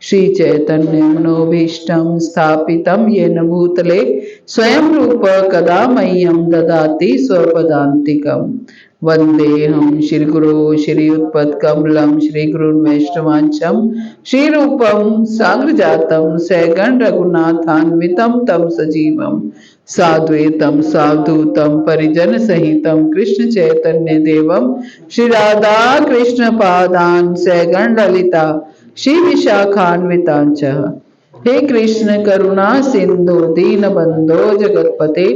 श्री चैतन्य मनोभीष्टं स्थापितं येन भूतले स्वयं रूप कदा मह्यं ददाति स्वपदान्तिकम्। वन्देऽहं श्रीगुरो श्रीयुत्पत्कमलं श्रीगुरुन् वैष्णवांशं श्रीरूपं साग्रजातं सगण रघुनाथान्वितं तं सजीवं साद्वैतं सावधूतं परिजन सहितं कृष्ण चैतन्य देवं श्री राधा कृष्ण पादान् सगण ललिता श्री विशाखान्वितांच। हे कृष्ण करुणा सिंधु दीनबंधो जगतपते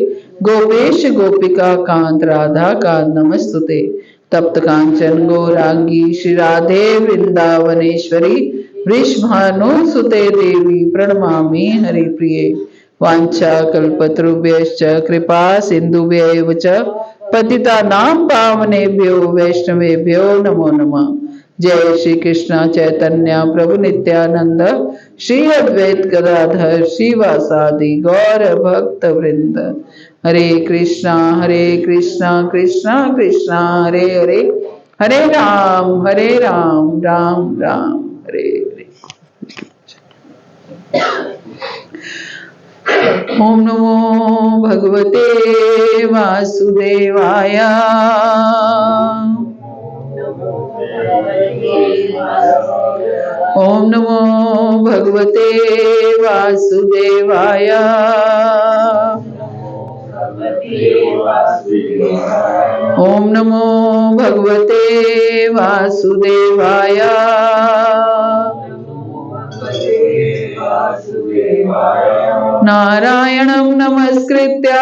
गोपेश गोपिका कांत राधा कांत नमस्तुते। तप्त कांचन गौरांगी श्री राधे वृंदावनेश्वरी वृषभानुसुते देवी प्रणमामि हरिप्रिये। वाञ्छा कल्पतरुभ्यश्च कृपा सिन्धुभ्यैव च पतितानां पावनेभ्यो वैष्णवेभ्यो नमो नमः। जय श्री कृष्ण चैतन्य प्रभु नित्यानंद श्री अद्वैत गदाधर श्रीवासादि गौर भक्त वृंद। हरे कृष्णा कृष्णा कृष्णा हरे हरे, हरे राम राम राम हरे हरे। ओम नमो भगवते वासुदेवाय। ओम नमो भगवते वासुदेवाय। ओम नमो भगवते वासुदेवाय। नारायणं नमस्कृत्य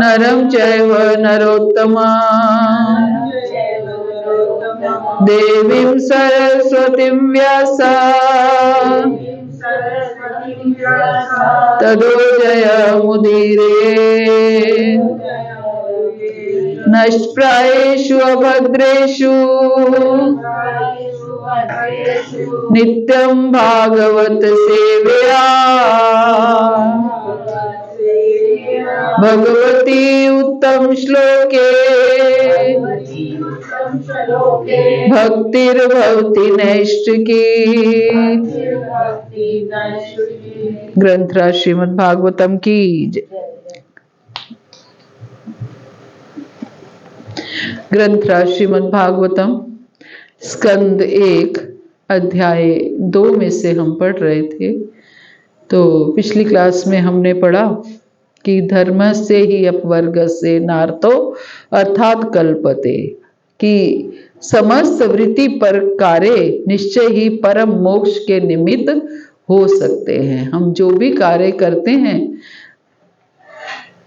नरं चैव नरोत्तमं देवीं सरस्वतीं व्यासा ततो जयमुदीरये। नष्टप्रायेषु अभद्रेषु नित्यं भागवत सेवया भगवती उत्तम श्लोके भक्तिर्भवति नैष्ठिकी। ग्रंथराज श्रीमद् भागवतम की जय। ग्रंथराज श्रीमद् भागवतम स्कंद 1 अध्याय 2 में से हम पढ़ रहे थे। तो पिछली क्लास में हमने पढ़ा कि धर्म से ही अपवर्ग से नार्तो अर्थात कल्पते, कि समस्त वृत्ति पर कार्य निश्चय ही परम मोक्ष के निमित्त हो सकते हैं। हम जो भी कार्य करते हैं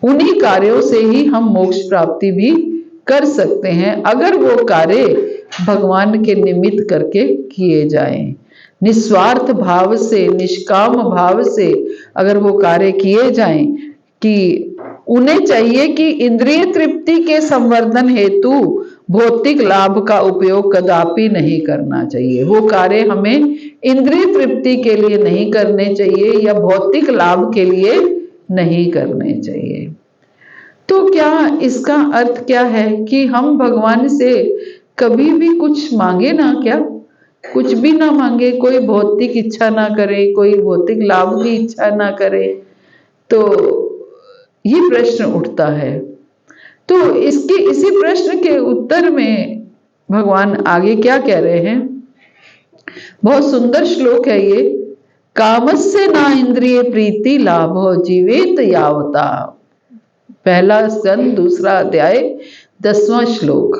उन्हीं कार्यों से ही हम मोक्ष प्राप्ति भी कर सकते हैं, अगर वो कार्य भगवान के निमित्त करके किए जाएं। निस्वार्थ भाव से, निष्काम भाव से अगर वो कार्य किए जाएं, कि उन्हें चाहिए कि इंद्रिय तृप्ति के संवर्धन हेतु भौतिक लाभ का उपयोग कदापि नहीं करना चाहिए। वो कार्य हमें इंद्रिय तृप्ति के लिए नहीं करने चाहिए या भौतिक लाभ के लिए नहीं करने चाहिए। तो क्या इसका अर्थ क्या है कि हम भगवान से कभी भी कुछ मांगे ना? क्या कुछ भी ना मांगे, कोई भौतिक इच्छा ना करे, कोई भौतिक लाभ की इच्छा ना करे? तो ये प्रश्न उठता है। तो इसी प्रश्न के उत्तर में भगवान आगे क्या कह रहे हैं? बहुत सुंदर श्लोक है ये। कामस्य ना इंद्रिय प्रीति लाभो जीवेत यावता। पहला स्कंद 2 अध्याय 10वां श्लोक।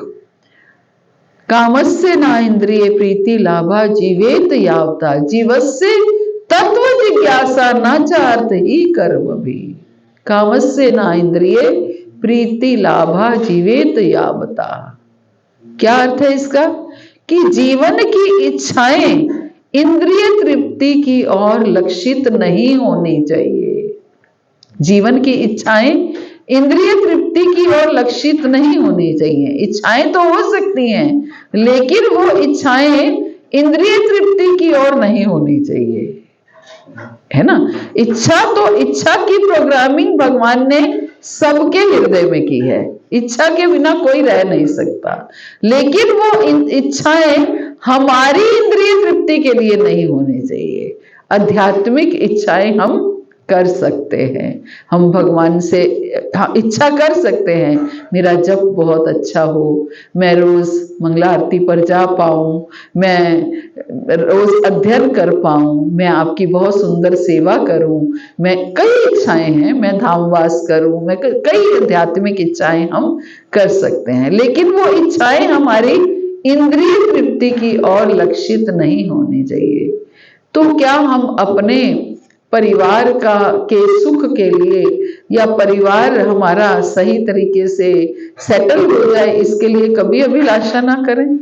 कामस्य ना इंद्रिय प्रीति लाभा जीवेत यावता जीवस्य तत्व जिज्ञासा न चार्थ ही कर्म भी। कामस्य ना इंद्रिय प्रीति लाभा जीवेत यावता। क्या अर्थ है इसका? कि जीवन की इच्छाएं इंद्रिय तृप्ति की ओर लक्षित नहीं होनी चाहिए। जीवन की इच्छाएं इंद्रिय तृप्ति की ओर लक्षित नहीं होनी चाहिए। इच्छाएं तो हो सकती हैं, लेकिन वो इच्छाएं इंद्रिय तृप्ति की ओर नहीं होनी चाहिए, है ना? इच्छा की प्रोग्रामिंग भगवान ने सबके हृदय में की है। इच्छा के बिना कोई रह नहीं सकता, लेकिन वो इच्छाएं हमारी इंद्रिय तृप्ति के लिए नहीं होनी चाहिए। आध्यात्मिक इच्छाएं हम कर सकते हैं, हम भगवान से इच्छा कर सकते हैं, मेरा जप बहुत अच्छा हो, मैं रोज मंगला आरती पर जा पाऊं, मैं रोज अध्ययन कर पाऊं, मैं आपकी बहुत सुंदर सेवा करूं, मैं कई इच्छाएं हैं, मैं धामवास करूं, मैं कई आध्यात्मिक इच्छाएं हम कर सकते हैं, लेकिन वो इच्छाएं हमारी इंद्रिय तृप्ति की ओर लक्षित नहीं होनी चाहिए। तो क्या हम अपने परिवार के सुख के लिए या परिवार हमारा सही तरीके से सेटल हो जाए इसके लिए कभी अभिलाषा ना करें?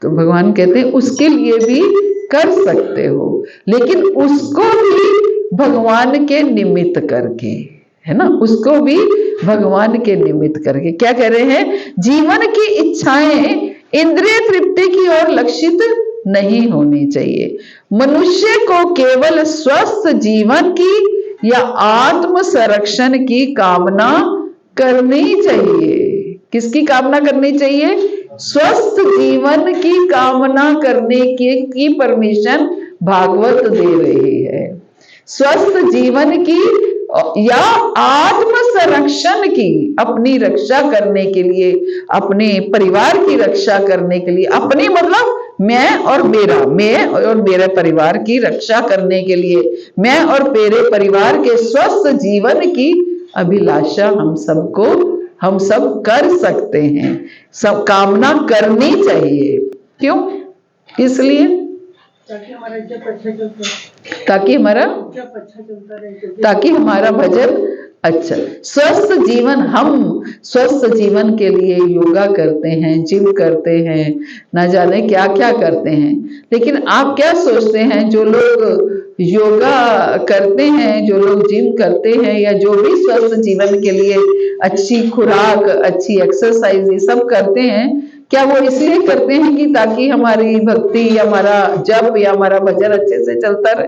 तो भगवान कहते हैं उसके लिए भी कर सकते हो, लेकिन उसको भी भगवान के निमित्त करके, है ना, उसको भी भगवान के निमित्त करके। क्या कह रहे हैं? जीवन की इच्छाएं इंद्रिय तृप्ति की ओर लक्षित नहीं होनी चाहिए। मनुष्य को केवल स्वस्थ जीवन की या आत्म संरक्षण की कामना करनी चाहिए। किसकी कामना करनी चाहिए? स्वस्थ जीवन की कामना करने की परमिशन भागवत दे रही है। स्वस्थ जीवन की या आत्म संरक्षण की, अपनी रक्षा करने के लिए, अपने परिवार की रक्षा करने के लिए, अपनी मतलब मैं और मेरे परिवार की रक्षा करने के लिए, मैं और मेरे परिवार के स्वस्थ जीवन की अभिलाषा हम सब कर सकते हैं, सब कामना करनी चाहिए। क्यों? इसलिए ताकि हमारा भजन अच्छा। स्वस्थ जीवन, हम स्वस्थ जीवन के लिए योगा करते हैं, जिम करते हैं, ना जाने क्या क्या करते हैं, लेकिन आप क्या सोचते हैं जो लोग योगा करते हैं, जो लोग जिम करते हैं, या जो भी स्वस्थ जीवन के लिए अच्छी खुराक, अच्छी एक्सरसाइज ये सब करते हैं, क्या वो इसलिए करते हैं कि ताकि हमारी भक्ति या हमारा जप या हमारा भजन अच्छे से चलता रहे?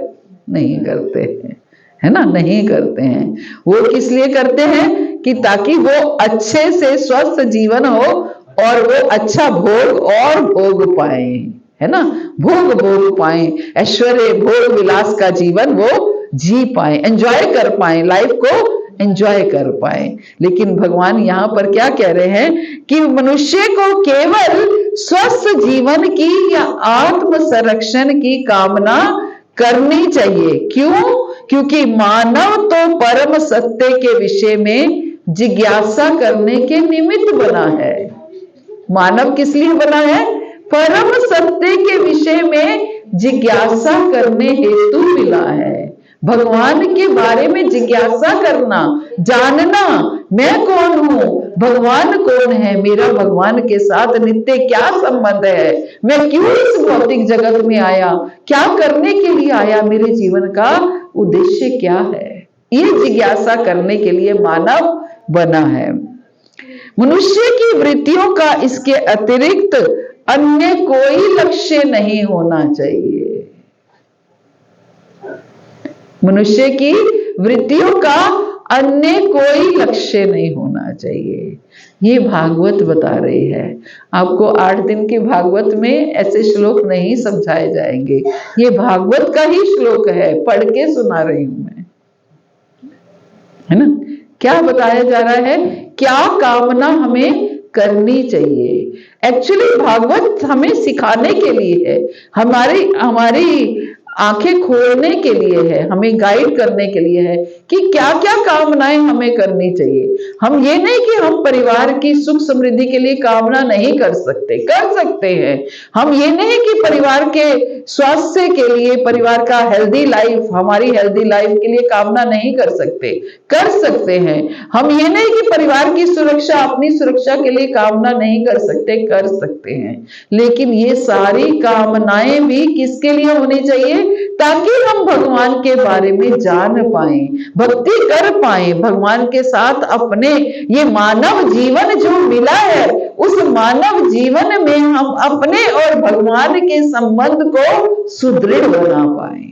नहीं करते हैं, है ना, नहीं करते हैं। वो किस लिए करते हैं? कि ताकि वो अच्छे से स्वस्थ जीवन हो और वो अच्छा भोग पाए, है ना, भोग पाए, ऐश्वर्य भोग विलास का जीवन वो जी पाए, एंजॉय कर पाए, लाइफ को एंजॉय कर पाए। लेकिन भगवान यहाँ पर क्या कह रहे हैं कि मनुष्य को केवल स्वस्थ जीवन की या आत्म संरक्षण की कामना करनी चाहिए। क्यों? क्योंकि मानव तो परम सत्य के विषय में जिज्ञासा करने के निमित्त बना है। मानव किस लिए बना है? परम सत्य के विषय में जिज्ञासा करने हेतु मिला है। भगवान के बारे में जिज्ञासा करना, जानना, मैं कौन हूं, भगवान कौन है, मेरा भगवान के साथ नित्य क्या संबंध है, मैं क्यों इस भौतिक जगत में आया, क्या करने के लिए आया, मेरे जीवन का उद्देश्य क्या है, ये जिज्ञासा करने के लिए मानव बना है। मनुष्य की वृत्तियों का इसके अतिरिक्त अन्य कोई लक्ष्य नहीं होना चाहिए। मनुष्य की वृत्तियों का अन्य कोई लक्ष्य नहीं होना चाहिए। ये भागवत बता रही है। आपको 8 दिन के भागवत में ऐसे श्लोक नहीं समझाए जाएंगे, ये भागवत का ही श्लोक है, पढ़ के सुना रही हूं मैं, है ना। क्या बताया जा रहा है? क्या कामना हमें करनी चाहिए। एक्चुअली भागवत हमें सिखाने के लिए है, हमारी आंखें खोलने के लिए है, हमें गाइड करने के लिए है कि क्या क्या कामनाएं हमें करनी चाहिए। हम ये नहीं कि हम परिवार की सुख समृद्धि के लिए कामना नहीं कर सकते, कर सकते हैं। हम ये नहीं कि परिवार के स्वास्थ्य के लिए, परिवार का हेल्दी लाइफ, हमारी हेल्दी लाइफ के लिए कामना नहीं कर सकते, कर सकते हैं। हम ये नहीं कि परिवार की सुरक्षा, अपनी सुरक्षा के लिए कामना नहीं कर सकते, कर सकते हैं। लेकिन ये सारी कामनाएं भी किसके लिए होनी चाहिए? ताकि हम भगवान के बारे में जान पाए, भक्ति कर पाए, भगवान के साथ अपने ये मानव जीवन जो मिला है, उस मानव जीवन में हम अपने और भगवान के संबंध को सुदृढ़ बना पाए।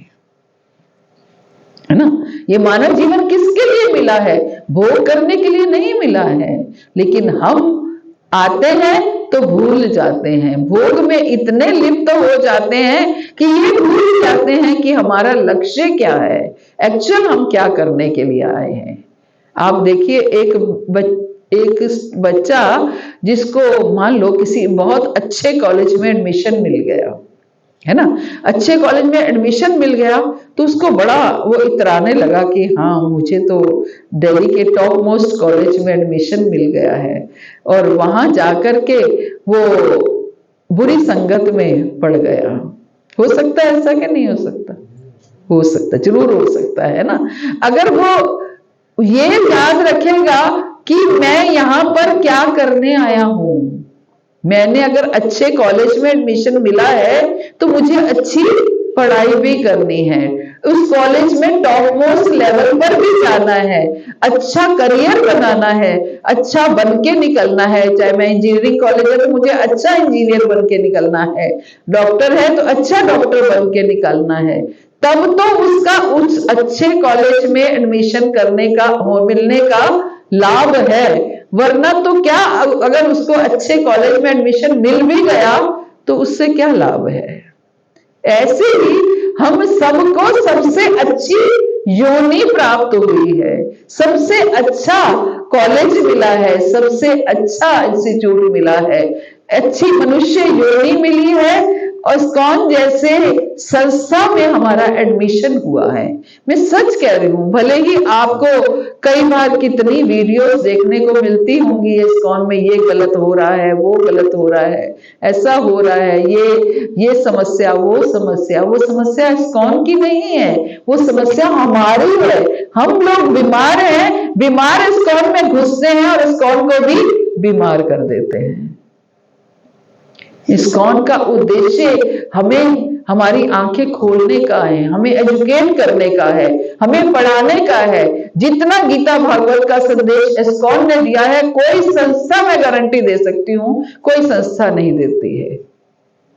है ना। ये मानव जीवन किसके लिए मिला है? भोग करने के लिए नहीं मिला है। लेकिन हम आते हैं तो भूल जाते हैं, भोग में इतने लिप्त हो जाते हैं कि ये भूल जाते हैं कि हमारा लक्ष्य क्या है, एक्चुअल हम क्या करने के लिए आए हैं। आप देखिए एक बच्चा जिसको मान लो किसी बहुत अच्छे कॉलेज में एडमिशन मिल गया, है ना, अच्छे कॉलेज में एडमिशन मिल गया, तो उसको बड़ा वो इतराने लगा कि हाँ मुझे तो दिल्ली के टॉप मोस्ट कॉलेज में एडमिशन मिल गया है, और वहां जाकर के वो बुरी संगत में पड़ गया। हो सकता है ऐसा कि नहीं हो सकता? हो सकता, जरूर हो सकता है ना। अगर वो ये याद रखेगा कि मैं यहाँ पर क्या करने आया हूं, मैंने अगर अच्छे कॉलेज में एडमिशन मिला है तो मुझे अच्छी पढ़ाई भी करनी है, उस कॉलेज में टॉप मोस्ट लेवल पर भी जाना है, अच्छा करियर बनाना है, अच्छा बन के निकलना है। चाहे मैं इंजीनियरिंग कॉलेज है तो मुझे अच्छा इंजीनियर बन के निकलना है, डॉक्टर है तो अच्छा डॉक्टर बन के निकलना है, तब तो उसका उस अच्छे कॉलेज में एडमिशन करने का मिलने का लाभ है। वरना तो क्या, अगर उसको अच्छे कॉलेज में एडमिशन मिल भी गया तो उससे क्या लाभ है। ऐसे ही हम सबको सबसे अच्छी योनि प्राप्त हुई है, सबसे अच्छा कॉलेज मिला है, सबसे अच्छा इंस्टीट्यूट मिला है, अच्छी मनुष्य योनि मिली है, और इस्कॉन जैसे संस्था में हमारा एडमिशन हुआ है। मैं सच कह रही हूँ, भले ही आपको कई बार कितनी वीडियोस देखने को मिलती होंगी, इस्कॉन में ये गलत हो रहा है, वो गलत हो रहा है, ऐसा हो रहा है, ये समस्या, वो समस्या। वो समस्या इस्कॉन की नहीं है, वो समस्या हमारी है। हम लोग बीमार हैं, बीमार इस्कॉन में घुसते हैं और इस्कॉन को भी बीमार कर देते हैं। इस्कॉन का उद्देश्य हमें हमारी आंखें खोलने का है, हमें एजुकेट करने का है, हमें पढ़ाने का है। जितना गीता भागवत का संदेश इस्कॉन ने दिया है, कोई संस्था, मैं गारंटी दे सकती हूँ, कोई संस्था नहीं देती है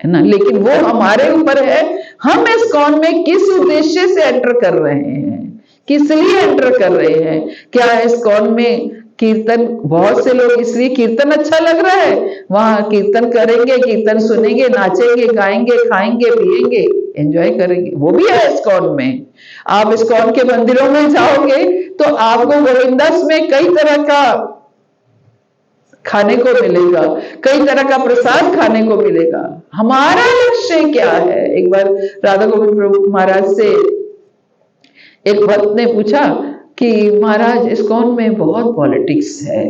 ना। लेकिन वो हमारे ऊपर है, हम इस्कॉन में किस उद्देश्य से एंटर कर रहे हैं, किस लिए एंटर कर रहे हैं। क्या इस्कॉन में कीर्तन, बहुत से लोग इसलिए कीर्तन अच्छा लग रहा है, वहां कीर्तन करेंगे, कीर्तन सुनेंगे, नाचेंगे, गाएंगे, खाएंगे, पिएंगे, एंजॉय करेंगे, वो भी है इस्कॉन में। आप इस्कॉन के मंदिरों में जाओगे तो आपको गोविंदास में कई तरह का खाने को मिलेगा, कई तरह का प्रसाद खाने को मिलेगा। हमारा लक्ष्य क्या है? एक बार राधा गोविंद प्रभु महाराज से एक भक्त ने पूछा कि महाराज इस्कॉन में बहुत पॉलिटिक्स है,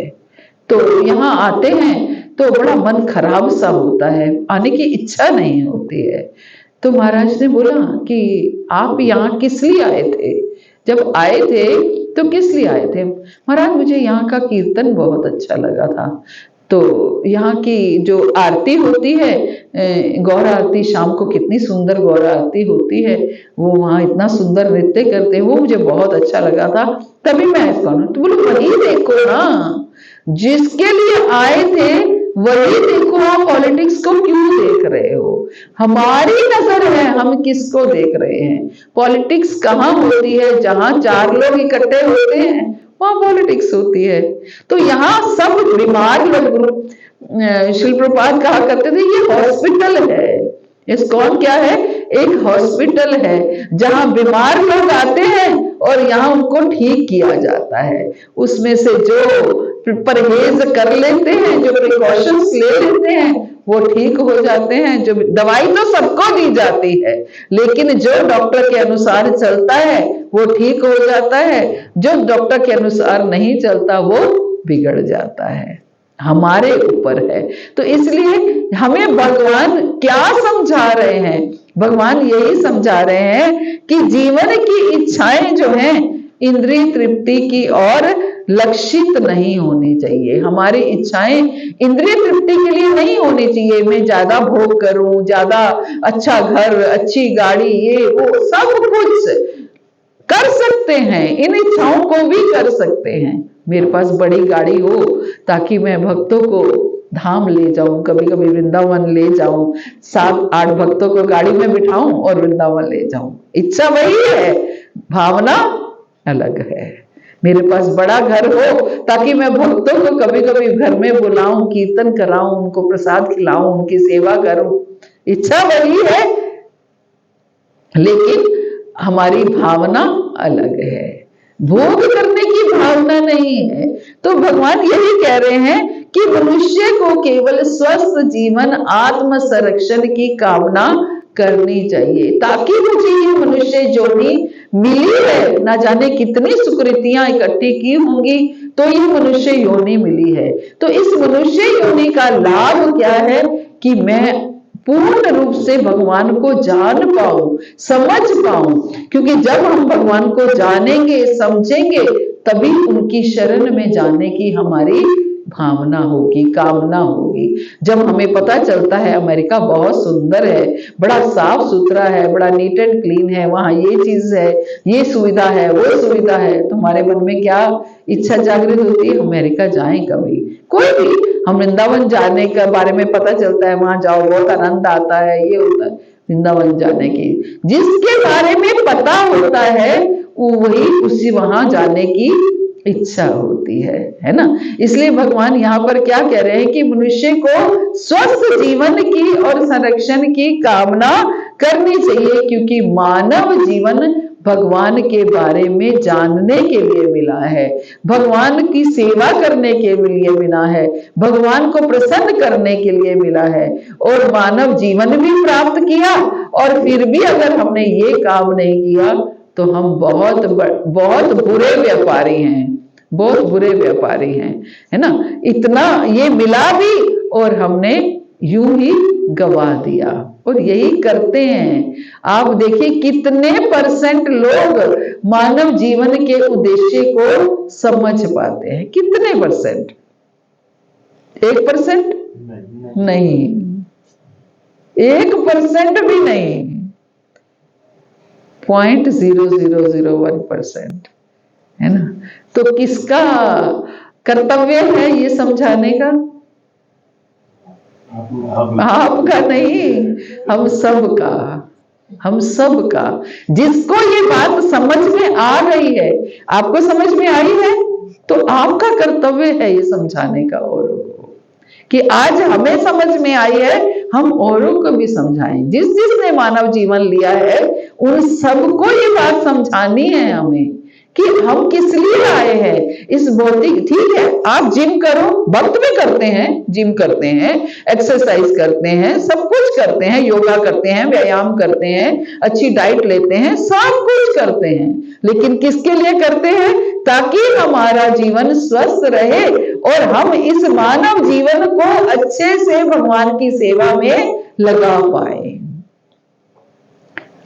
तो यहाँ आते हैं तो बड़ा मन खराब सा होता है, आने की इच्छा नहीं होती है। तो महाराज ने बोला कि आप यहाँ किस लिए आए थे? जब आए थे तो किस लिए आए थे? महाराज मुझे यहाँ का कीर्तन बहुत अच्छा लगा था, तो यहाँ की जो आरती होती है, गौर आरती, शाम को कितनी सुंदर गौर आरती होती है, वो वहाँ इतना सुंदर नृत्य करते हैं, वो मुझे बहुत अच्छा लगा था, तभी मैं इस्कॉन। तो बोलो वही देखो ना, जिसके लिए आए थे वही देखो, आप पॉलिटिक्स को क्यों देख रहे हो? हमारी नजर है, हम किसको देख रहे हैं? पॉलिटिक्स कहाँ होती है? जहां चार लोग इकट्ठे होते हैं वहां पॉलिटिक्स होती है। तो यहाँ सब बीमार लोग, श्री प्रभुपाद कहा करते थे ये हॉस्पिटल है। इस्कॉन क्या है? एक हॉस्पिटल है जहां बीमार लोग आते हैं और यहाँ उनको ठीक किया जाता है। उसमें से जो परहेज कर लेते हैं, जो प्रिकॉशंस ले लेते हैं, वो ठीक हो जाते हैं। जो दवाई तो सबको दी जाती है, लेकिन जो डॉक्टर के अनुसार चलता है वो ठीक हो जाता है, जो डॉक्टर के अनुसार नहीं चलता वो बिगड़ जाता है। हमारे ऊपर है। तो इसलिए हमें भगवान क्या समझा रहे हैं? भगवान यही समझा रहे हैं कि जीवन की इच्छाएं जो हैं इंद्रिय तृप्ति की और लक्षित नहीं होनी चाहिए। हमारी इच्छाएं इंद्रिय तृप्ति के लिए नहीं होनी चाहिए। मैं ज्यादा भोग करूं, ज्यादा अच्छा घर, अच्छी गाड़ी, ये वो सब कुछ कर सकते हैं, इन इच्छाओं को भी कर सकते हैं। मेरे पास बड़ी गाड़ी हो ताकि मैं भक्तों को धाम ले जाऊं, कभी कभी वृंदावन ले जाऊं, 7-8 भक्तों को गाड़ी में बिठाऊं और वृंदावन ले जाऊं, इच्छा वही है। भावना अलग है। मेरे पास बड़ा घर हो ताकि मैं भक्तों को कभी कभी घर में बुलाऊं, कीर्तन कराऊं, उनको प्रसाद खिलाऊं, उनकी सेवा करूं, इच्छा वही है, लेकिन हमारी भावना अलग है, भोग करने की भावना नहीं है। तो भगवान यही कह रहे हैं कि मनुष्य को केवल स्वस्थ जीवन, आत्म संरक्षण की कामना करनी चाहिए, ताकि मुझे ये मनुष्य जोड़ी मिली है, ना जाने कितनी सुकृतियां इकट्ठी की होंगी तो ये मनुष्य योनि मिली है। तो इस मनुष्य योनि का लाभ क्या है कि मैं पूर्ण रूप से भगवान को जान पाऊं, समझ पाऊं, क्योंकि जब हम भगवान को जानेंगे, समझेंगे, तभी उनकी शरण में जाने की हमारी भावना होगी, कामना होगी। जब हमें पता चलता है अमेरिका बहुत सुंदर है, बड़ा साफ सुथरा है, बड़ा नीट एंड क्लीन है, वहां ये चीज है, ये सुविधा है, वो सुविधा है, तो हमारे मन में क्या इच्छा जागृत होती है? अमेरिका जाएं कभी। कोई भी, हम वृंदावन जाने के बारे में पता चलता है, वहां जाओ बहुत आनंद आता है, ये होता है वृंदावन जाने की। जिसके बारे में पता होता है वही उसी वहां जाने की इच्छा होती है ना। इसलिए भगवान यहाँ पर क्या कह रहे हैं कि मनुष्य को स्वस्थ जीवन की और संरक्षण की कामना करनी चाहिए, क्योंकि मानव जीवन भगवान के बारे में जानने के लिए मिला है, भगवान की सेवा करने के लिए मिला है, भगवान को प्रसन्न करने के लिए मिला है, और मानव जीवन भी प्राप्त किया। और फिर भी अगर हमने ये काम नहीं किया तो हम बहुत बुरे व्यापारी हैं, बहुत बुरे व्यापारी हैं, है ना। इतना ये मिला भी और हमने यूं ही गवा दिया, और यही करते हैं। आप देखिए कितने % लोग मानव जीवन के उद्देश्य को समझ पाते हैं, कितने %? 1% नहीं, 1% भी नहीं, 0.0001%, है ना। तो किसका कर्तव्य है ये समझाने का? आपका नहीं, हम सबका, हम सबका। जिसको ये बात समझ में आ रही है, आपको समझ में आई है, तो आपका कर्तव्य है ये समझाने का औरों को, कि आज हमें समझ में आई है, हम औरों को भी समझाएं। जिस जिसने मानव जीवन लिया है उन सबको ये बात समझानी है हमें कि हम किस लिए आए हैं इस भौतिक। ठीक है, आप जिम करो, भक्त भी करते हैं, जिम करते हैं, एक्सरसाइज करते हैं, सब कुछ करते हैं, योगा करते हैं, व्यायाम करते हैं, अच्छी डाइट लेते हैं, सब कुछ करते हैं, लेकिन किसके लिए करते हैं? ताकि हमारा जीवन स्वस्थ रहे और हम इस मानव जीवन को अच्छे से भगवान की सेवा में लगा पाए,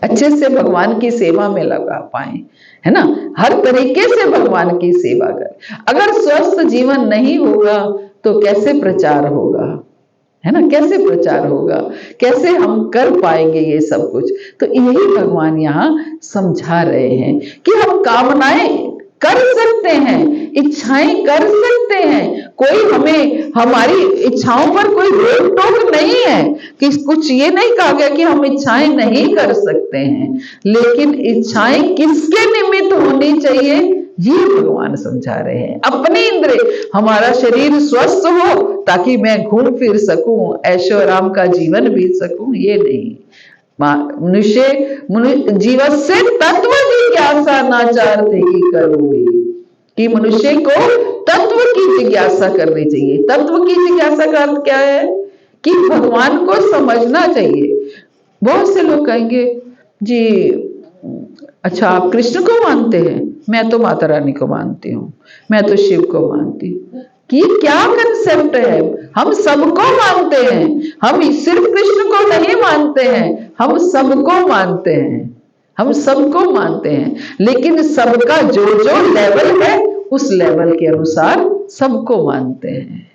अच्छे से भगवान की सेवा में लगा पाए, है ना। हर तरीके से भगवान की सेवा कर। अगर स्वस्थ जीवन नहीं होगा तो कैसे प्रचार होगा, है ना, कैसे प्रचार होगा, कैसे हम कर पाएंगे ये सब कुछ। तो यही भगवान यहाँ समझा रहे हैं कि हम कामनाएं कर सकते हैं, इच्छाएं कर सकते हैं, कोई हमें हमारी इच्छाओं पर कोई रोक टोक नहीं है, कि कुछ ये नहीं कहा गया कि हम इच्छाएं नहीं कर सकते हैं, लेकिन इच्छाएं किसके निमित्त होनी चाहिए ये भगवान समझा रहे हैं। अपने इंद्रिय, हमारा शरीर स्वस्थ हो ताकि मैं घूम फिर सकूं, ऐशो आराम का जीवन बीत सकूं, ये नहीं। मनुष्य जीवन से तत्व जिज्ञासा नाचार ही करोगे, कि मनुष्य को तत्व की जिज्ञासा करनी चाहिए। तत्व की जिज्ञासा का अर्थ क्या है? कि भगवान को समझना चाहिए। बहुत से लोग कहेंगे जी अच्छा आप कृष्ण को मानते हैं, मैं तो माता रानी को मानती हूँ, मैं तो शिव को मानती हूँ। कि क्या कंसेप्ट है? हम सबको मानते हैं, हम सिर्फ कृष्ण को नहीं मानते हैं, हम सबको मानते हैं, हम सबको मानते हैं, लेकिन सबका जो जो लेवल है उस लेवल के अनुसार सबको मानते हैं,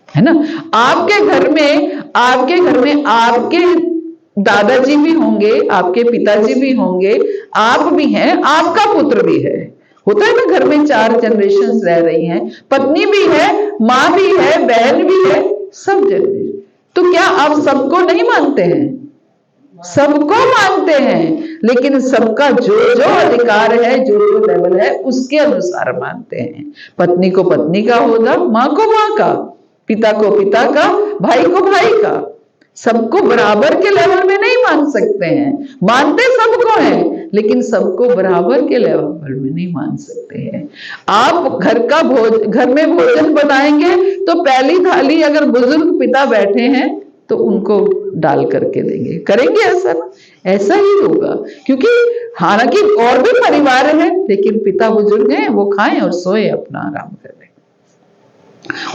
है ना। आपके घर में आपके दादाजी भी होंगे, आपके पिताजी भी होंगे, आप भी हैं, आपका पुत्र भी है। होता है ना, घर में 4 जनरेशंस रह रही हैं, पत्नी भी है, माँ भी है, बहन भी है, सब जनरेशन। तो क्या आप सबको नहीं मानते हैं? सबको मानते हैं, लेकिन सबका जो जो अधिकार है, जो जो लेवल है, उसके अनुसार मानते हैं। पत्नी को पत्नी का होगा, माँ को माँ का, पिता को पिता का, भाई को भाई का। सबको बराबर के लेवल में नहीं मान सकते हैं, मानते सबको हैं, लेकिन सबको बराबर के लेवल में नहीं मान सकते हैं। आप घर में भोजन बनाएंगे तो पहली थाली अगर बुजुर्ग पिता बैठे हैं तो उनको डाल करके देंगे, करेंगे ऐसा ना? ऐसा ही होगा, क्योंकि हालांकि और भी परिवार है, लेकिन पिता बुजुर्ग हैं, वो खाएं और सोए, अपना आराम करें।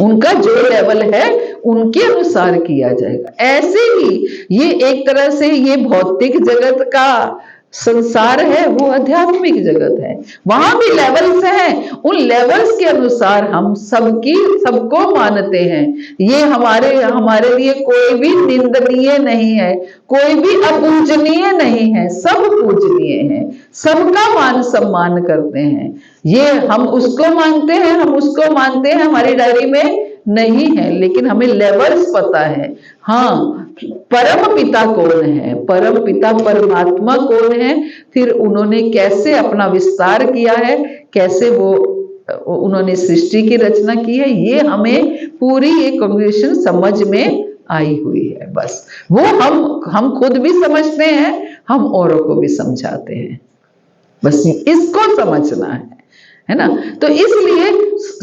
उनका जो लेवल है उनके अनुसार किया जाएगा। ऐसे ही ये एक तरह से ये भौतिक जगत का संसार है, वो आध्यात्मिक जगत है, वहां भी लेवल्स हैं। उन लेवल्स के अनुसार हम सबको मानते हैं। ये हमारे लिए कोई भी निंदनीय नहीं है, कोई भी अपूजनीय नहीं है, सब पूजनीय है, सबका मान सम्मान करते हैं। ये हम उसको मानते हैं, हम उसको मानते हैं, हमारी डायरी में नहीं है, लेकिन हमें लेवल्स पता है। हाँ, परम पिता कौन है, परम पिता परमात्मा कौन है, फिर उन्होंने कैसे अपना विस्तार किया है, कैसे वो उन्होंने सृष्टि की रचना की है, ये हमें पूरी ये कॉन्ग्रेगेशन समझ में आई हुई है। बस वो हम खुद भी समझते हैं, हम औरों को भी समझाते हैं। बस इसको समझना है ना? तो इसलिए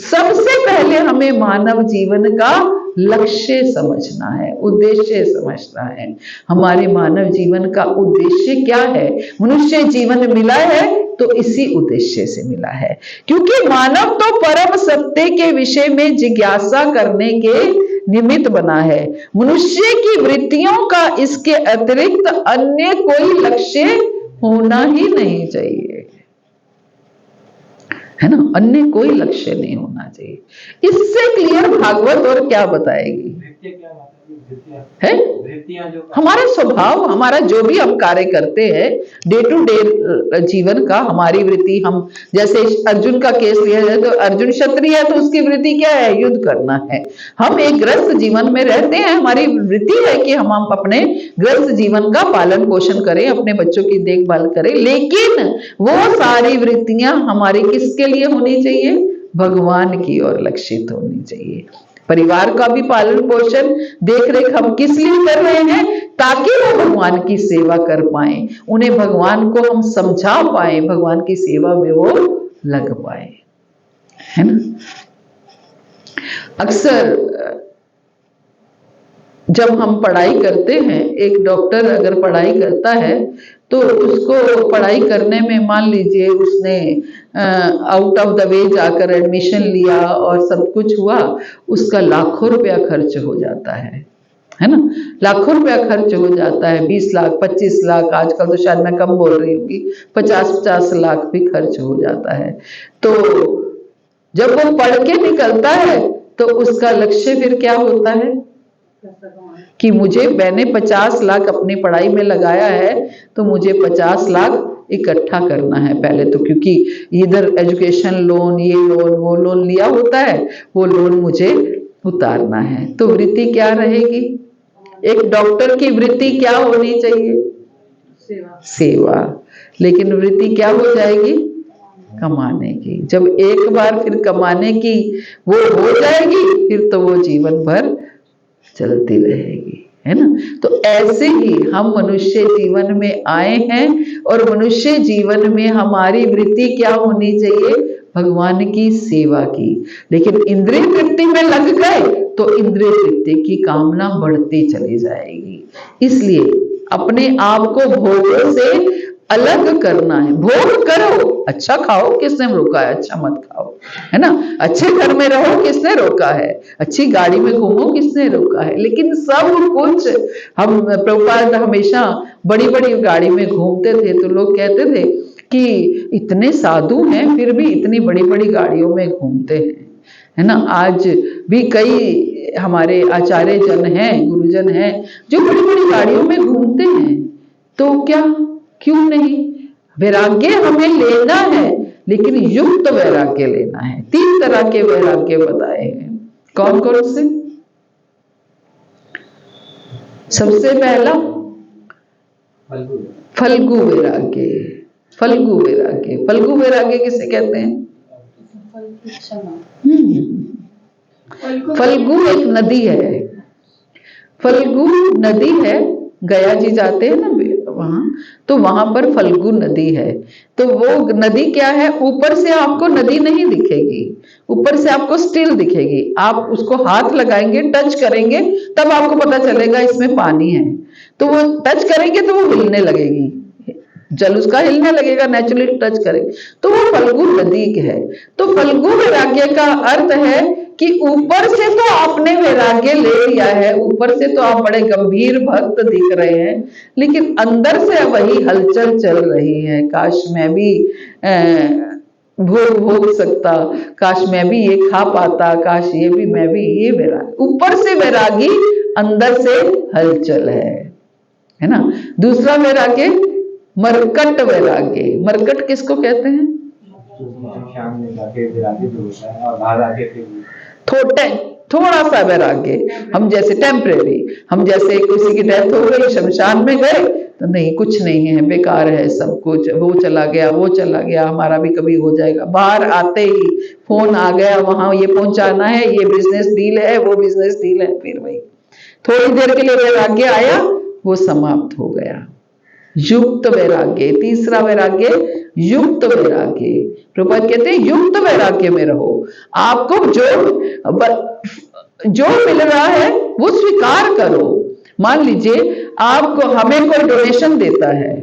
सबसे पहले हमें मानव जीवन का लक्ष्य समझना है, उद्देश्य समझना है। हमारे मानव जीवन का उद्देश्य क्या है? मनुष्य जीवन मिला है तो इसी उद्देश्य से मिला है, क्योंकि मानव तो परम सत्य के विषय में जिज्ञासा करने के निमित्त बना है। मनुष्य की वृत्तियों का इसके अतिरिक्त अन्य कोई लक्ष्य होना ही नहीं चाहिए, है ना? अन्य कोई लक्ष्य नहीं होना चाहिए। इससे क्लियर भागवत और क्या बताएगी? है हमारा स्वभाव, हमारा जो भी हम कार्य करते हैं डे टू डे जीवन का, हमारी वृत्ति, हम जैसे अर्जुन का केस लिया जाए तो अर्जुन क्षत्रिय है तो उसकी वृत्ति क्या है? युद्ध करना है। हम एक ग्रस्त जीवन में रहते हैं, हमारी वृत्ति है कि हम अपने ग्रस्त जीवन का पालन पोषण करें, अपने बच्चों की देखभाल करें, लेकिन वो सारी वृत्तियां हमारी किसके लिए होनी चाहिए? भगवान की ओर लक्षित होनी चाहिए। परिवार का भी पालन पोषण देख रेख हम किस लिए कर रहे हैं? ताकि वो भगवान की सेवा कर पाए, उन्हें भगवान को हम समझा पाए, भगवान की सेवा में वो लग पाए, है ना? अक्सर जब हम पढ़ाई करते हैं, एक डॉक्टर अगर पढ़ाई करता है तो उसको पढ़ाई करने में, मान लीजिए उसने आउट ऑफ द वे जाकर एडमिशन लिया और सब कुछ हुआ, उसका लाखों रुपया खर्च हो जाता है ना? लाखों रुपया खर्च हो जाता है, 20 लाख 25 लाख, आजकल तो शायद मैं कम बोल रही होंगी, 50-50 लाख भी खर्च हो जाता है। तो जब वो पढ़ के निकलता है तो उसका लक्ष्य फिर क्या होता है कि मैंने 50 लाख अपनी पढ़ाई में लगाया है तो मुझे 50 लाख इकट्ठा करना है पहले तो, क्योंकि इधर एजुकेशन लोन, ये लोन, वो लोन लिया होता है, वो लोन मुझे उतारना है। तो वृत्ति क्या रहेगी? एक डॉक्टर की वृत्ति क्या होनी चाहिए? सेवा। लेकिन वृत्ति क्या हो जाएगी? कमाने की। जब एक बार फिर कमाने की वो हो जाएगी, फिर तो वो जीवन भर चलती रहेगी, है ना? तो ऐसे ही हम मनुष्य जीवन में आए हैं और मनुष्य जीवन में हमारी वृत्ति क्या होनी चाहिए? भगवान की सेवा की। लेकिन इंद्रिय वृत्ति में लग गए तो इंद्रिय वृत्ति की कामना बढ़ती चली जाएगी। इसलिए अपने आप को भोगों से अलग करना है। भोग करो, अच्छा खाओ, किसने रोका है? अच्छा मत खाओ, है ना? अच्छे घर में रहो, किसने रोका है? अच्छी गाड़ी में घूमो, किसने रोका है? लेकिन सब कुछ हम, प्रभुपाद हमेशा बड़ी बड़ी गाड़ी में घूमते थे तो लोग कहते थे कि इतने साधु हैं फिर भी इतनी बड़ी बड़ी गाड़ियों में घूमते हैं, है ना? आज भी कई हमारे आचार्य जन हैं, गुरुजन हैं जो बड़ी बड़ी गाड़ियों में घूमते हैं। तो क्या, क्यों नहीं? वैराग्य हमें लेना है, लेकिन युक्त वैराग्य लेना है। 3 तरह के वैराग्य बताए हैं। कौन कौन से? सबसे पहला फल्गु वैराग्य। फल्गु वैराग्य, फल्गु वैराग्य किसे कहते हैं? फल्गु एक नदी है, फल्गु नदी है, गया जी जाते हैं ना वहां, तो वहां पर फल्गु नदी है। तो वो नदी क्या है, ऊपर से आपको नदी नहीं दिखेगी, ऊपर से आपको स्टिल दिखेगी। आप उसको हाथ लगाएंगे, टच करेंगे, तब आपको पता चलेगा इसमें पानी है। तो वो टच करेंगे तो वो हिलने लगेगी, जल उसका हिलने लगेगा, नेचुरली टच करेंगे, तो वो फल्गु नदी है। तो फल्गु वैराग्य का अर्थ है कि ऊपर से तो आपने वैराग्य ले लिया है, ऊपर से तो आप बड़े गंभीर भक्त दिख रहे हैं, लेकिन अंदर से वही हलचल चल रही है, काश मैं भी भोग भोग सकता, काश मैं भी ये खा पाता, काश ये भी, मैं भी, ये वैरागी, ऊपर से वैरागी, अंदर से हलचल है ना। दूसरा वैराग्य मरकट वैराग्य। मरकट किसको कहते हैं? थोड़ा सा वैराग्य, हम जैसे टेम्परेरी, हम जैसे किसी की डेथ हो गई, शमशान में गए तो नहीं, कुछ नहीं है, बेकार है सब कुछ, वो चला गया, वो चला गया, हमारा भी कभी हो जाएगा। बाहर आते ही फोन आ गया, वहां ये पहुंचाना है, ये बिजनेस डील है, वो बिजनेस डील है, फिर वही थोड़ी देर के लिए वैराग्य आया, वो समाप्त हो गया। युक्त वैराग्य, तीसरा वैराग्य युक्त वैराग्य। प्रभुपाद कहते हैं युक्त वैराग्य में रहो। आपको जो मिल रहा है वो स्वीकार करो। मान लीजिए आपको, हमें कोई डोनेशन देता है,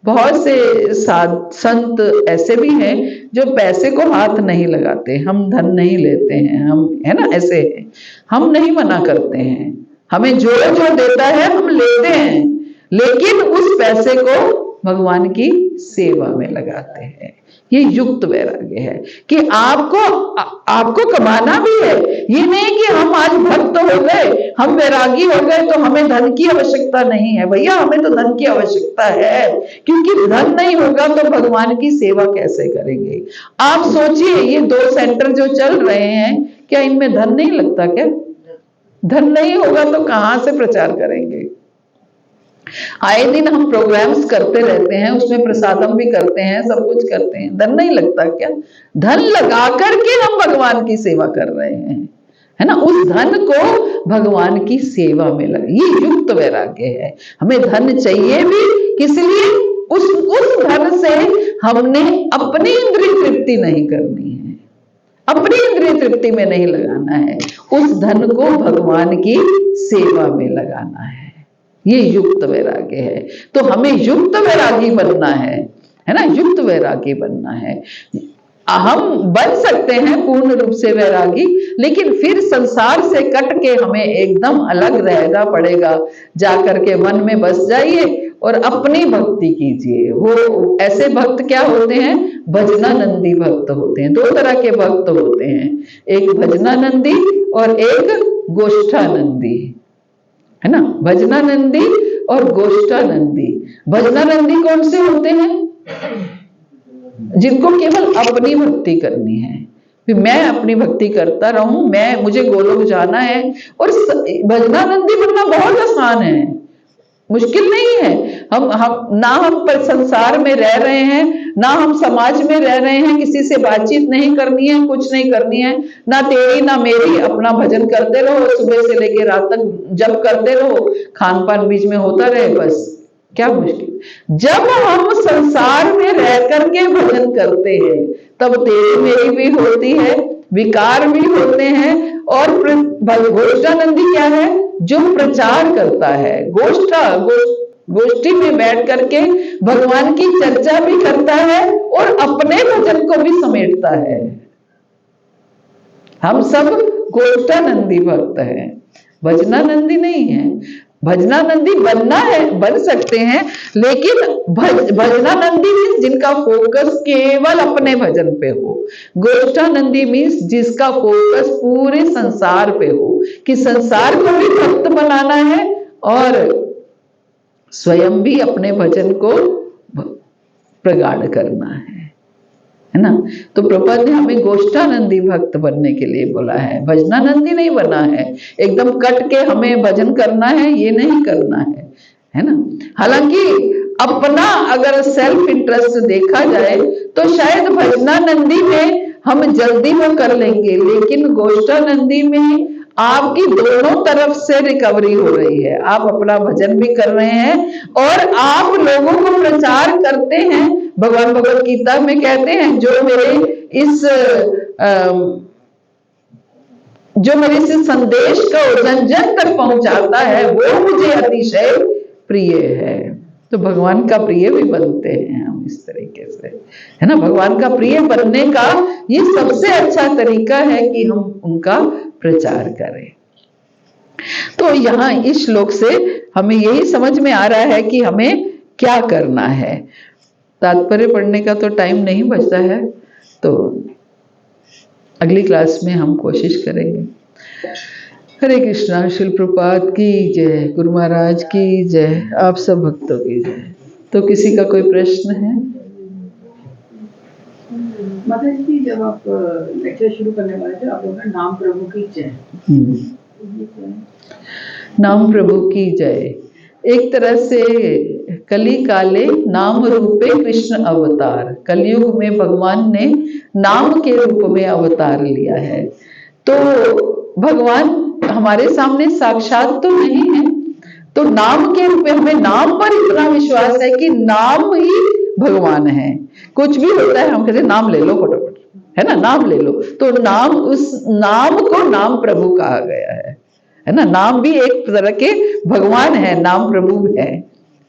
बहुत से संत ऐसे भी हैं जो पैसे को हाथ नहीं लगाते, हम धन नहीं लेते हैं, हम, है ना, ऐसे हैं, हम नहीं मना करते हैं, हमें जो जो देता है हम लेते हैं, लेकिन उस पैसे को भगवान की सेवा में लगाते हैं। ये युक्त वैराग्य है कि आपको कमाना भी है। ये नहीं कि हम आज भक्त हो गए, हम वैरागी हो गए तो हमें धन की आवश्यकता नहीं है। भैया हमें तो धन की आवश्यकता है, क्योंकि धन नहीं होगा तो भगवान की सेवा कैसे करेंगे। आप सोचिए ये 2 सेंटर जो चल रहे हैं, क्या इनमें धन नहीं लगता? क्या धन नहीं होगा तो कहां से प्रचार करेंगे? आए दिन हम प्रोग्राम्स करते रहते हैं, उसमें प्रसादम भी करते हैं, सब कुछ करते हैं, धन नहीं लगता क्या? धन लगा करके हम भगवान की सेवा कर रहे हैं, है ना। उस धन को भगवान की सेवा में लगे, ये युक्त वैराग्य है। हमें धन चाहिए भी किस लिए? उस धन से हमने अपनी इंद्रिय तृप्ति नहीं करनी है, अपनी इंद्रिय तृप्ति में नहीं लगाना है, उस धन को भगवान की सेवा में लगाना है। ये युक्त वैराग्य है। तो हमें युक्त वैरागी बनना है ना, युक्त वैरागी बनना है। हम बन सकते हैं पूर्ण रूप से वैरागी, लेकिन फिर संसार से कट के हमें एकदम अलग रहना पड़ेगा। जाकर के वन में बस जाइए और अपनी भक्ति कीजिए। वो ऐसे भक्त क्या होते हैं? भजनानंदी भक्त होते हैं। 2 तरह के भक्त होते हैं, एक भजनानंदी और एक गोष्ठानंदी, है ना। भजनानंदी और गोष्ठानंदी। भजनानंदी कौन से होते हैं? जिनको केवल अपनी भक्ति करनी है, फिर मैं अपनी भक्ति करता रहूं, मुझे गोलोक जाना है। और भजनानंदी बनना बहुत आसान है, मुश्किल नहीं है। हम पर संसार में रह रहे हैं, ना हम समाज में रह रहे हैं, किसी से बातचीत नहीं करनी है, कुछ नहीं करनी है, ना तेरी ना मेरी, अपना भजन करते रहो, सुबह से लेकर रात तक जप करते रहो, खान पान बीच में होता रहे, बस। क्या मुश्किल? जब हम संसार में रह करके भजन करते हैं, तब तेरी मेरी भी होती है, विकार भी होते हैं। और गोष्ठानंदी क्या है? जो प्रचार करता है, गोष्ठी में बैठ करके भगवान की चर्चा भी करता है और अपने भजन को भी समेटता है। हम सब गोष्ठानंदी भक्त हैं, भजनानंदी नहीं है। भजनानंदी बनना है, बन सकते हैं, लेकिन भजनानंदी मीन्स जिनका फोकस केवल अपने भजन पे हो। गोष्ठानंदी मीन्स जिसका फोकस पूरे संसार पे हो, कि संसार को भी भक्त बनाना है और स्वयं भी अपने भजन को प्रगाढ़ करना है ना। तो प्रभुपाद ने हमें गोष्ठानंदी भक्त बनने के लिए बोला है, भजनानंदी नहीं बना है। एकदम कट के हमें भजन करना है, ये नहीं करना है है ना। हालांकि अपना अगर सेल्फ इंटरेस्ट देखा जाए तो शायद भजनानंदी में हम जल्दी वो कर लेंगे, लेकिन गोष्ठानंदी में आपकी दोनों तरफ से रिकवरी हो रही है। आप अपना भजन भी कर रहे हैं और आप लोगों को प्रचार करते हैं। भगवान भगवत गीता में कहते हैं जो मेरे इस संदेश को जन जन तक पहुंचाता है वो मुझे अतिशय प्रिय है। तो भगवान का प्रिय भी बनते हैं हम इस तरीके से, है ना। भगवान का प्रिय बनने का ये सबसे अच्छा तरीका है कि हम उनका प्रचार करें। तो यहाँ इस श्लोक से हमें यही समझ में आ रहा है कि हमें क्या करना है। तात्पर्य पढ़ने का तो टाइम नहीं बचता है, तो अगली क्लास में हम कोशिश करेंगे। हरे कृष्णा। शिल प्रपात की जय, गुरु महाराज की जय, आप सब भक्तों की जय। तो किसी का कोई प्रश्न है? माता जी, जब आप लेक्चर शुरू करने वाले थे आप लोगों ने नाम प्रभु की जय, नाम प्रभु की जय एक तरह से कली काले नाम रूपे कृष्ण अवतार, कलयुग में भगवान ने नाम के रूप में अवतार लिया है। तो भगवान हमारे सामने साक्षात तो नहीं है, तो नाम के रूप में हमें नाम पर इतना विश्वास है कि नाम ही भगवान है। कुछ भी होता है हम कहते हैं नाम ले लो फटाफट, है ना, नाम ले लो। तो नाम, उस नाम को नाम प्रभु कहा गया है ना। नाम भी एक तरह के भगवान है, नाम प्रभु है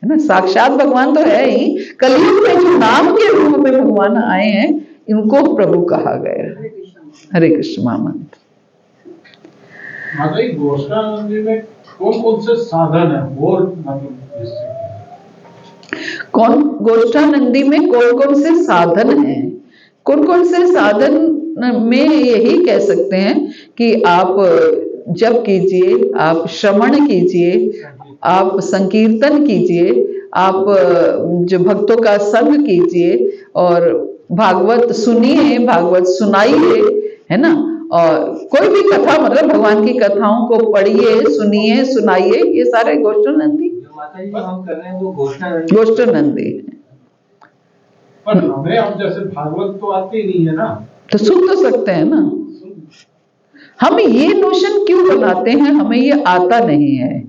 ना। साक्षात भगवान तो है ही, कलयुग में जो नाम के रूप में भगवान आए हैं इनको प्रभु कहा गया है। हरे कृष्ण महामंत्र। गोष्ठानंदी में कौन कौन से साधन है वो कौन गोष्ठानंदी में कौन कौन से साधन हैं? कौन कौन से साधन में यही कह सकते हैं कि आप जप कीजिए, आप श्रवण कीजिए, आप संकीर्तन कीजिए, आप जो भक्तों का संग कीजिए और भागवत सुनिए, भागवत सुनाइए, है ना। और कोई भी कथा, मतलब भगवान की कथाओं को पढ़िए, सुनिए, सुनाइए, ये सारे गोष्ठानंदी हम कर रहे हैं वो गोष्ठानंदी है। पर हमें अब जैसे भागवत तो आती नहीं है ना, तो सुन तो सकते हैं ना। हम ये नोशन क्यों बनाते हैं हमें ये आता नहीं है।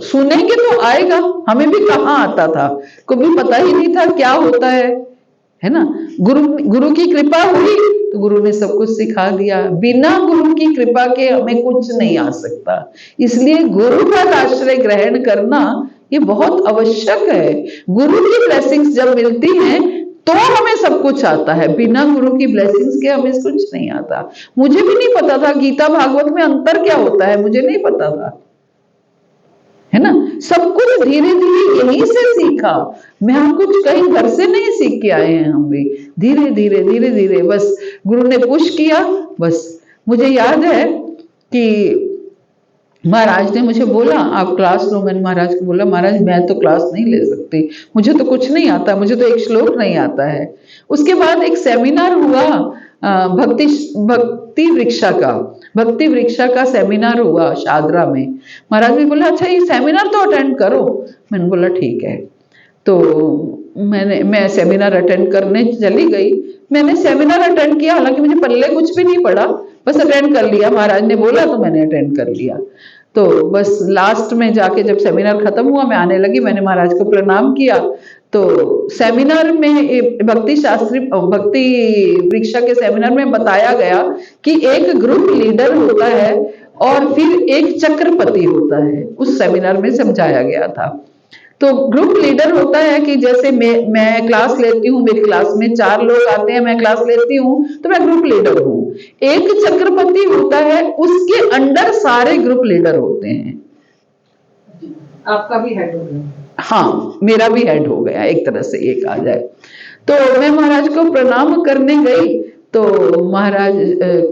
सुनेंगे तो आएगा। हमें भी कहाँ आता था, कभी पता ही नहीं था क्या होता है ना। गुरु की कृपा हुई तो गुरु ने सब कुछ सिखा दिया। बिना गुरु की कृपा के हमें कुछ नहीं आ सकता। इसलिए गुरु का आश्रय ग्रहण करना ये बहुत आवश्यक है। गुरु की ब्लेसिंग्स जब मिलती हैं तो हमें सब कुछ आता है। बिना गुरु की ब्लेसिंग्स के हमें कुछ नहीं आता। मुझे भी नहीं पता था गीता भागवत में अंतर क्या होता है, मुझे नहीं पता था, है ना। सब कुछ धीरे धीरे यहीं से सीखा। हम कुछ कहीं घर से नहीं सीख के आए हैं, हम भी धीरे धीरे बस गुरु ने पुश किया। बस मुझे याद है कि महाराज ने मुझे बोला आप क्लास लो। मैंने महाराज को बोला महाराज मैं तो क्लास नहीं ले सकती, मुझे तो कुछ नहीं आता, मुझे तो एक श्लोक नहीं आता है। उसके बाद एक सेमिनार हुआ भक्ति वृक्षा का सेमिनार हुआ शादरा में। महाराज ने बोला अच्छा ये सेमिनार तो अटेंड करो। मैंने बोला ठीक है। तो मैं सेमिनार अटेंड करने चली गई। मैंने सेमिनार अटेंड किया, हालांकि मुझे पल्ले कुछ भी नहीं पड़ा, बस अटेंड कर लिया। महाराज ने बोला तो मैंने अटेंड कर लिया। तो बस लास्ट में जाके जब सेमिनार खत्म हुआ मैं आने लगी, मैंने महाराज को प्रणाम किया। तो सेमिनार में भक्ति वृक्षा के सेमिनार में बताया गया कि एक ग्रुप लीडर होता है और फिर एक चक्रपति होता है। उस सेमिनार में समझाया गया था। तो ग्रुप लीडर होता है कि जैसे मैं क्लास लेती हूँ, मेरी क्लास में 4 लोग आते हैं, मैं क्लास लेती हूँ तो मैं ग्रुप लीडर हूँ। एक चक्रपति होता है, उसके अंडर सारे ग्रुप लीडर होते हैं। आपका भी हेड हो गया? हाँ, मेरा भी हेड हो गया एक तरह से ये कहा जाए। तो मैं महाराज को प्रणाम करने गई तो महाराज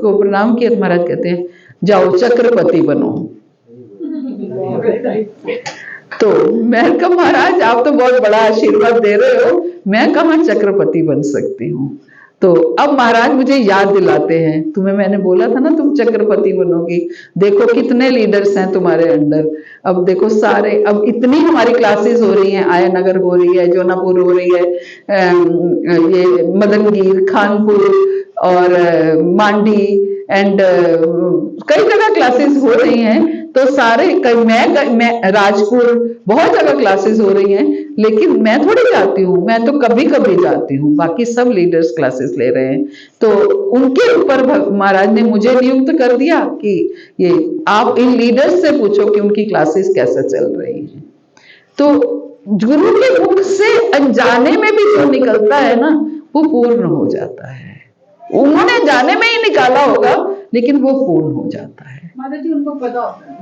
को प्रणाम किया। महाराज कहते हैं जाओ चक्रपति बनो। तो मैं कहा महाराज आप तो बहुत बड़ा आशीर्वाद दे रहे हो, मैं कहाँ चक्रपति बन सकती हूँ। तो अब महाराज मुझे याद दिलाते हैं, तुम्हें मैंने बोला था ना तुम चक्रपति बनोगी, देखो कितने लीडर्स हैं तुम्हारे अंडर। अब देखो सारे, अब इतनी हमारी क्लासेस हो रही हैं, आया नगर हो रही है, जोनापुर हो रही है, ये मदनगीर, खानपुर और मांडी एंड कई जगह क्लासेस हो रही हैं। तो सारे मैं राजपुर बहुत जगह क्लासेस हो रही हैं, लेकिन मैं थोड़ी जाती हूँ, मैं तो कभी कभी जाती हूँ, बाकी सब लीडर्स क्लासेस ले रहे हैं। तो उनके ऊपर महाराज ने मुझे नियुक्त कर दिया कि ये आप इन लीडर्स से पूछो कि उनकी क्लासेस कैसे चल रही हैं। तो गुरु के मुख से अनजाने में भी जो निकलता है ना, वो पूर्ण हो जाता है। उन्होंने जाने में ही निकाला होगा, लेकिन वो पूर्ण हो जाता है। माता जी उनको पता होता है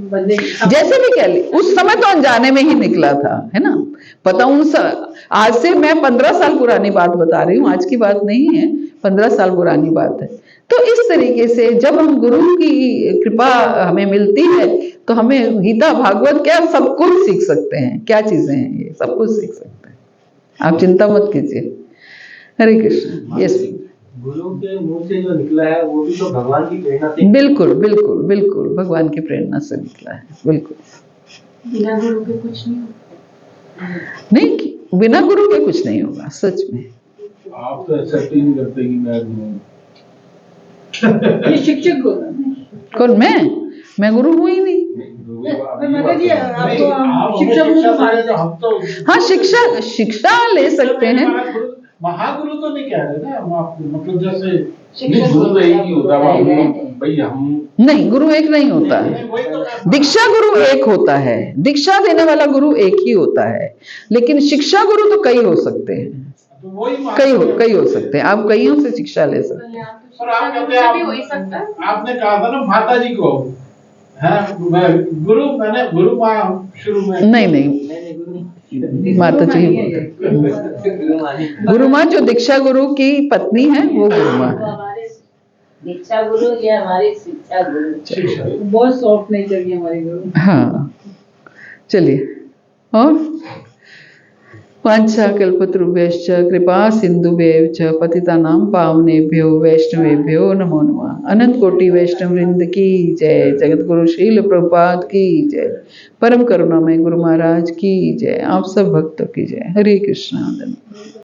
बंदे जैसे भी कह ली, उस समय तो अनजाने में ही निकला था, है ना। पता आज से मैं 15 साल पुरानी बात बता रही हूँ, आज की बात नहीं है, 15 साल पुरानी बात है। तो इस तरीके से जब हम गुरु की कृपा हमें मिलती है, तो हमें गीता भागवत क्या सब कुछ सीख सकते हैं। क्या चीजें हैं ये, सब कुछ सीख सकते हैं, आप चिंता मत कीजिए। हरे कृष्ण। यस, गुरु के मुंह से जो निकला है वो भी तो भगवान की प्रेरणा से। बिल्कुल बिल्कुल बिल्कुल, भगवान की प्रेरणा से निकला है, बिल्कुल। बिना गुरु के कुछ नहीं होता। नहीं, बिना गुरु के कुछ नहीं होगा, सच में। आप तो एक्सेप्ट ही नहीं करते कि मैं गुरु हूँ। ये शिक्षक गुरु है। कौन? मैं गुरु हूं ही नहीं। माता जी आपको आप शिक्षक गुरु मानते हैं। हम तो हाँ, शिक्षा ले सकते हैं। महागुरु तो नहीं कह रहे ना हम आपको, मतलब जैसे शिक्षक गुरु तो एक ही होता है भाई। हम नहीं, गुरु एक नहीं होता है, वही तो दीक्षा गुरु एक होता है, दीक्षा देने वाला गुरु एक ही होता है, लेकिन शिक्षा गुरु तो कई हो सकते हैं, तो वही कई हो सकते हैं, आप कईयों से शिक्षा ले सकते हैं। और आप कहते हैं आपने कहा था ना माता जी को, है मैं गुरु माँ शुरू में नहीं, माता जी ही गुरु माँ, जो दीक्षा गुरु की पत्नी है वो गुरु माँ है। दीक्षा गुरु ये हमारी शिक्षा गुरु। बहुत सॉफ्ट नेचर की हमारी गुरु। हाँ, चलिए। और वांछा कल्पतरुभ्यश्च कृपा सिंधुभ्येव च पतितानां पावनेभ्यो वैष्णवेभ्यो नमो नमः। अनंत कोटि वैष्णव वृंद की जय। जगत गुरु शील प्रभुपाद की जय। परम करुणामय गुरु महाराज की जय। आप सब भक्तों की जय। हरे कृष्णा।